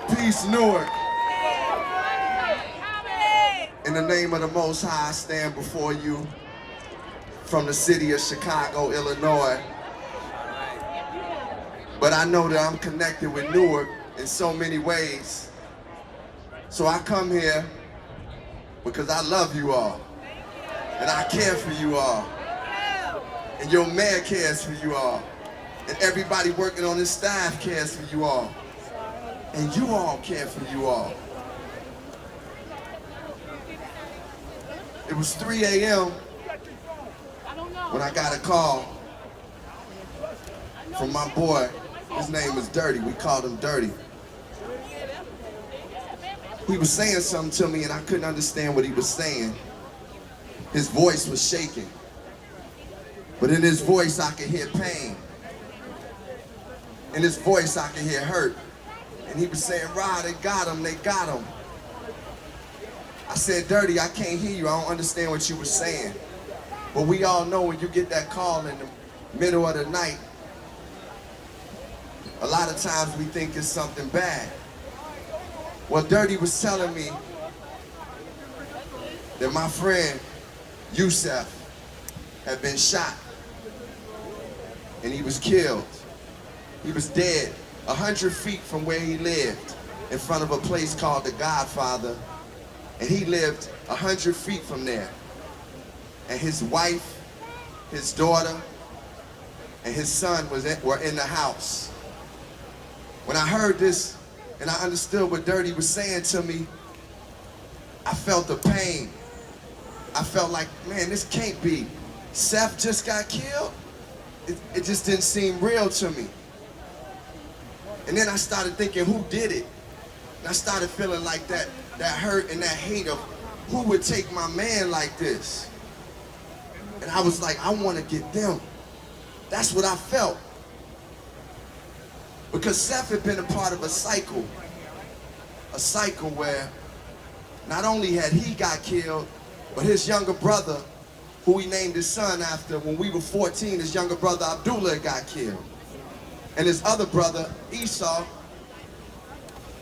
Peace, Newark. In the name of the Most High, I stand before you from the city of Chicago, Illinois. But I know that I'm connected with Newark in so many ways. So I come here because I love you all. And I care for you all. And your mayor cares for you all. And everybody working on this staff cares for you all. And you all care for you all. It was 3 a.m. when I got a call from my boy. His name is Dirty. We called him Dirty. He was saying something to me and I couldn't understand what he was saying. His voice was shaking. But in his voice I could hear pain. In his voice I could hear hurt. And he was saying, Rod, they got him, they got him. I said, Dirty, I can't hear you. I don't understand what you were saying. But we all know when you get that call in the middle of the night, a lot of times we think it's something bad. Well, Dirty was telling me that my friend Yusef had been shot and he was killed. He was dead 100 feet from where he lived in front of a place called the Godfather, and he lived 100 feet from there. And his wife, his daughter, and his son were in the house. When I heard this and I understood what Dirty was saying to me, I felt the pain. I felt like, man, this can't be. Seth just got killed? It just didn't seem real to me. And then I started thinking, who did it? And I started feeling like that hurt and that hate of who would take my man like this? And I was like, I want to get them. That's what I felt. Because Seth had been a part of a cycle where not only had he got killed, but his younger brother, who he named his son after, when we were 14, his younger brother Abdullah got killed. And his other brother, Esau,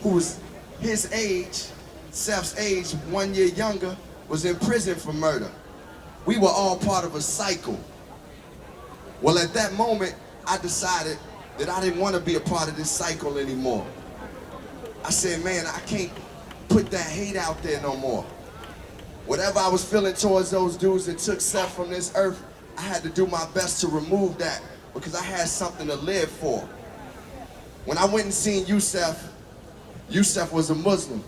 who was his age, Seth's age, 1 year younger, was in prison for murder. We were all part of a cycle. Well, at that moment, I decided that I didn't want to be a part of this cycle anymore. I said, man, I can't put that hate out there no more. Whatever I was feeling towards those dudes that took Seth from this earth, I had to do my best to remove that because I had something to live for. When I went and seen Yusef was a Muslim.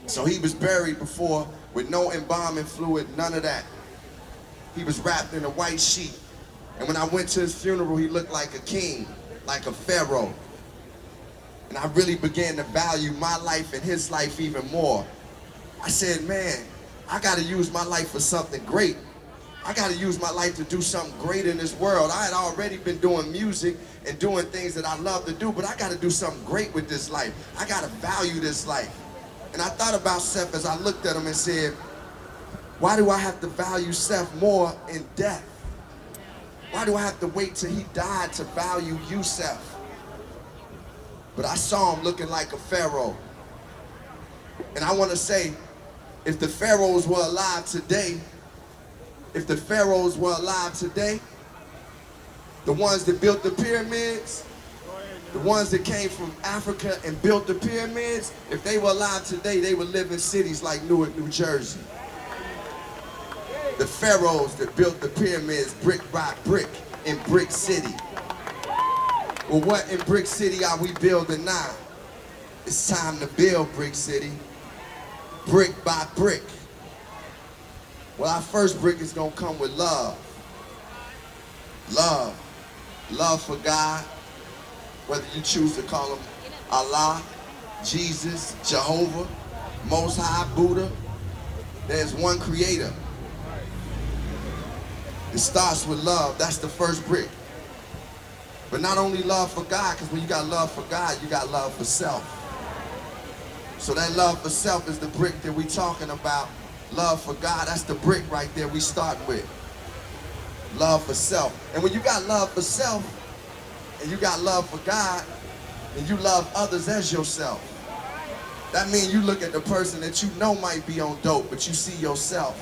So he was buried before with no embalming fluid, none of that. He was wrapped in a white sheet. And when I went to his funeral, he looked like a king, like a pharaoh. And I really began to value my life and his life even more. I said, man, I gotta use my life for something great. I gotta use my life to do something great in this world. I had already been doing music and doing things that I love to do, but I gotta do something great with this life. I gotta value this life. And I thought about Seth as I looked at him and said, why do I have to value Seth more in death? Why do I have to wait till he died to value Yusef? But I saw him looking like a pharaoh. And I want to say, if the pharaohs were alive today, the ones that built the pyramids, the ones that came from Africa and built the pyramids, if they were alive today, they would live in cities like Newark, New Jersey. The pharaohs that built the pyramids brick by brick in Brick City. Well, what in Brick City are we building now? It's time to build Brick City, brick by brick. Well, our first brick is gonna come with love. Love. Love for God, whether you choose to call him Allah, Jesus, Jehovah, Most High, Buddha. There's one creator. It starts with love. That's the first brick. But not only love for God, because when you got love for God, you got love for self. So that love for self is the brick that we're talking about. Love for God, that's the brick right there we start with. Love for self. And when you got love for self, and you got love for God, and you love others as yourself, That means you look at the person that you know might be on dope, but you see yourself.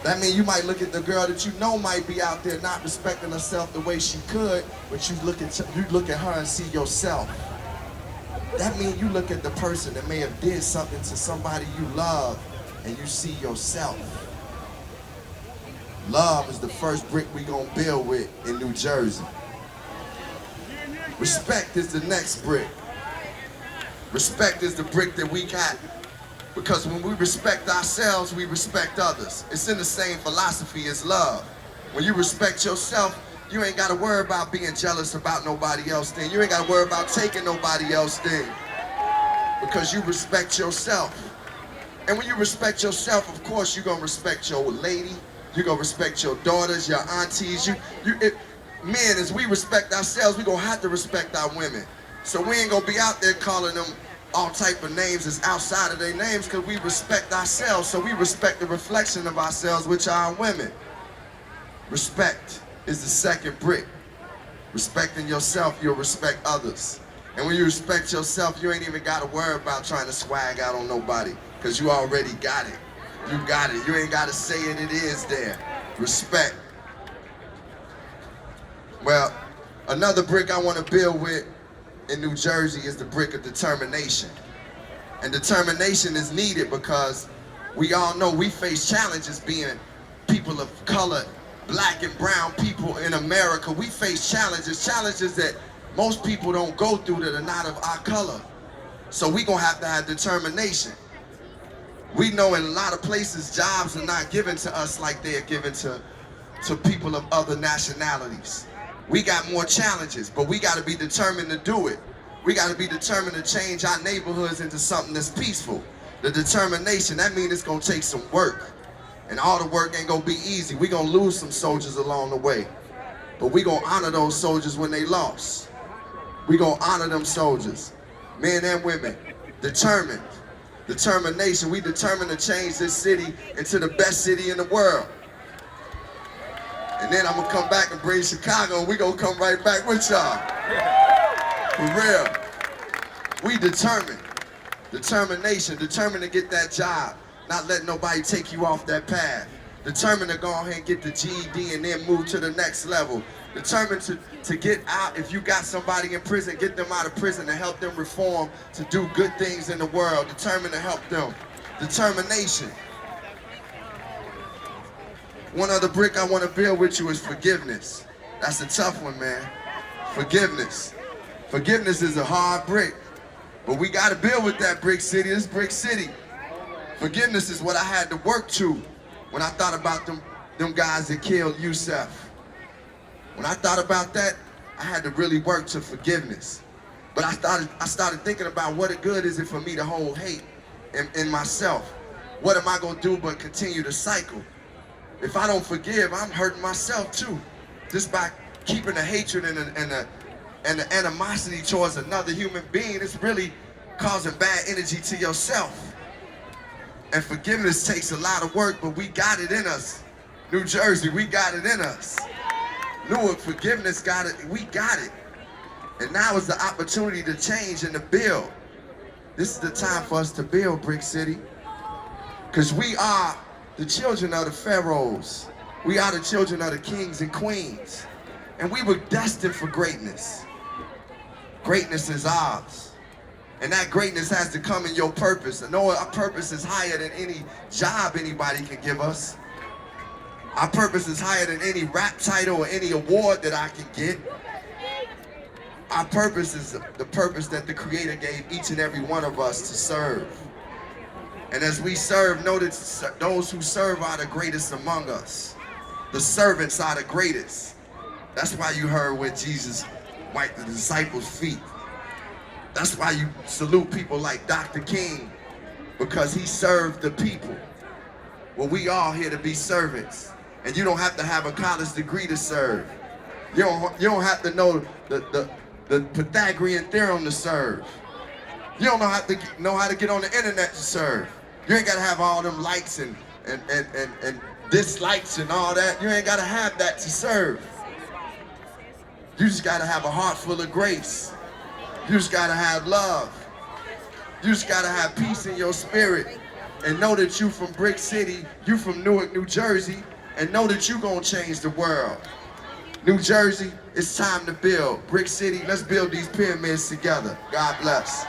That means you might look at the girl that you know might be out there not respecting herself the way she could, but you look at her and see yourself. That means you look at the person that may have did something to somebody you love and you see yourself. Love is the first brick we gonna build with in New Jersey. Respect is the next brick. Respect is the brick that we got. Because when we respect ourselves, we respect others. It's in the same philosophy as love. When you respect yourself, you ain't gotta worry about being jealous about nobody else's thing. You ain't gotta worry about taking nobody else's thing. Because you respect yourself. And when you respect yourself, of course, you're gonna respect your lady, you're gonna respect your daughters, your aunties. Men, as we respect ourselves, we're gonna have to respect our women. So we ain't gonna be out there calling them all type of names that's outside of their names, because we respect ourselves. So we respect the reflection of ourselves, which are our women. Respect is the second brick. Respecting yourself, you'll respect others. And when you respect yourself, you ain't even gotta worry about trying to swag out on nobody, because you already got it. You got it. You ain't gotta say it, it is there. Respect. Well, another brick I wanna build with in New Jersey is the brick of determination. And determination is needed because we all know we face challenges being people of color, black and brown people in America. We face challenges that most people don't go through that are not of our color. So we gonna have to have determination. We know in a lot of places jobs are not given to us like they are given to people of other nationalities. We got more challenges, but we got to be determined to do it. We got to be determined to change our neighborhoods into something that's peaceful. The determination, that means it's going to take some work. And all the work ain't going to be easy. We're going to lose some soldiers along the way. But we're going to honor those soldiers when they lost. We're going to honor them soldiers, men and women, determined. Determination, we determined to change this city into the best city in the world. And then I'm gonna come back and bring Chicago, and we gonna come right back with y'all. For real. We determined. Determination, determined to get that job, not letting nobody take you off that path. Determined to go ahead and get the GED and then move to the next level. Determined to get out, if you got somebody in prison, get them out of prison and help them reform to do good things in the world. Determined to help them. Determination. One other brick I want to build with you is forgiveness. That's a tough one, man. Forgiveness. Forgiveness is a hard brick, but we got to build with that brick city. This brick city. Forgiveness is what I had to work to when I thought about them guys that killed Yusef. When I thought about that, I had to really work to forgiveness. But I started thinking about what good is it for me to hold hate in myself. What am I going to do but continue to cycle? If I don't forgive, I'm hurting myself too. Just by keeping the hatred and the animosity towards another human being, it's really causing bad energy to yourself. And forgiveness takes a lot of work, but we got it in us. New Jersey, we got it in us. Newark, forgiveness got it, we got it. And now is the opportunity to change and to build. This is the time for us to build, Brick City. Because we are the children of the pharaohs. We are the children of the kings and queens. And we were destined for greatness. Greatness is ours. And that greatness has to come in your purpose. I know our purpose is higher than any job anybody can give us. Our purpose is higher than any rap title or any award that I can get. Our purpose is the purpose that the Creator gave each and every one of us to serve. And as we serve, know that those who serve are the greatest among us. The servants are the greatest. That's why you heard when Jesus wiped the disciples' feet. That's why you salute people like Dr. King, because he served the people. Well, we all here to be servants. And you don't have to have a college degree to serve. You don't have to know the Pythagorean theorem to serve. You don't know how to get on the internet to serve. You ain't gotta have all them likes and dislikes and all that. You ain't gotta have that to serve. You just gotta have a heart full of grace. You just gotta have love. You just gotta have peace in your spirit and know that you from Brick City, you from Newark, New Jersey, and know that you gonna change the world. New Jersey, it's time to build. Brick City, let's build these pyramids together. God bless.